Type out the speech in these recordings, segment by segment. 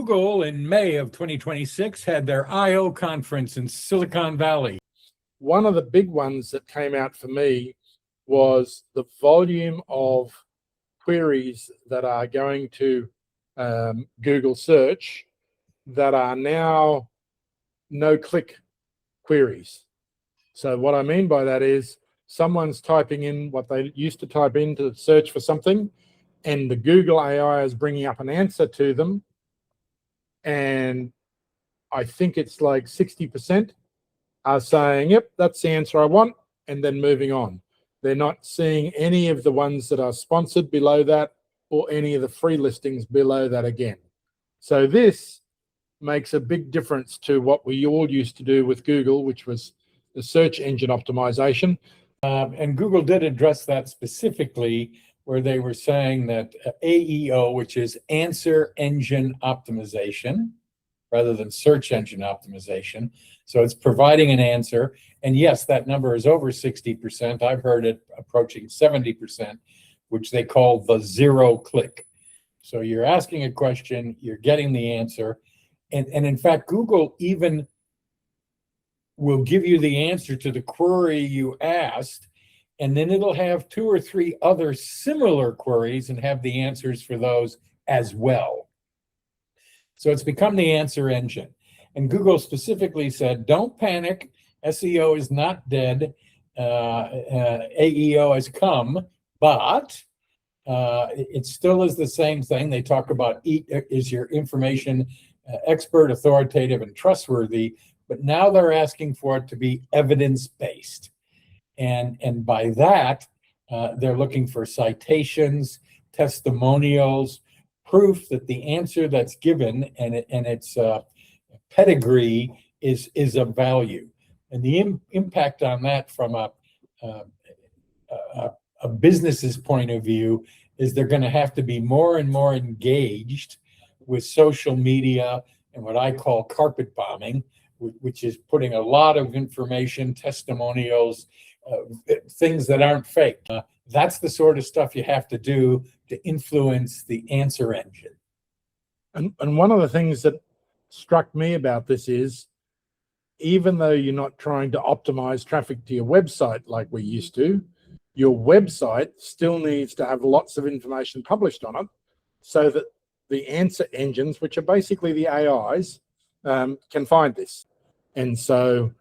Google in May of 2026 had their I/O conference in Silicon Valley. One of the big ones that came out for me was the volume of queries that are going to Google search that are now no-click queries. So what I mean by that is someone's typing in what they used to type in to search for something, and the Google AI is bringing up an answer to them, and I think it's like 60% are saying, yep, that's the answer I want, and then moving on. They're not seeing any of the ones that are sponsored below that or any of the free listings below that again. So this makes a big difference to what we all used to do with Google, which was the search engine optimization. And Google did address that specifically, where they were saying that AEO, which is answer engine optimization, rather than search engine optimization. So it's providing an answer. And yes, that number is over 60%. I've heard it approaching 70%, which they call the zero click. So you're asking a question, you're getting the answer. And in fact, Google even will give you the answer to the query you asked, and then it'll have 2 or 3 other similar queries and have the answers for those as well. So it's become the answer engine. And Google specifically said, don't panic. SEO is not dead. AEO has come, but it still is the same thing. They talk about is your information expert, authoritative, and trustworthy, but now they're asking for it to be evidence-based. And by that, they're looking for citations, testimonials, proof that the answer that's given and its pedigree is of value. And the impact on that from a business's point of view is they're going to have to be more and more engaged with social media and what I call carpet bombing, which is putting a lot of information, testimonials, things that aren't fake. That's the sort of stuff you have to do to influence the answer engine. And one of the things that struck me about this is, even though you're not trying to optimize traffic to your website like we used to, your website still needs to have lots of information published on it so that the answer engines, which are basically the AIs, can find this. And so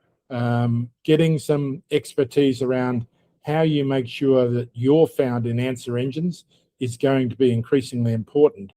getting some expertise around how you make sure that you're found in answer engines is going to be increasingly important.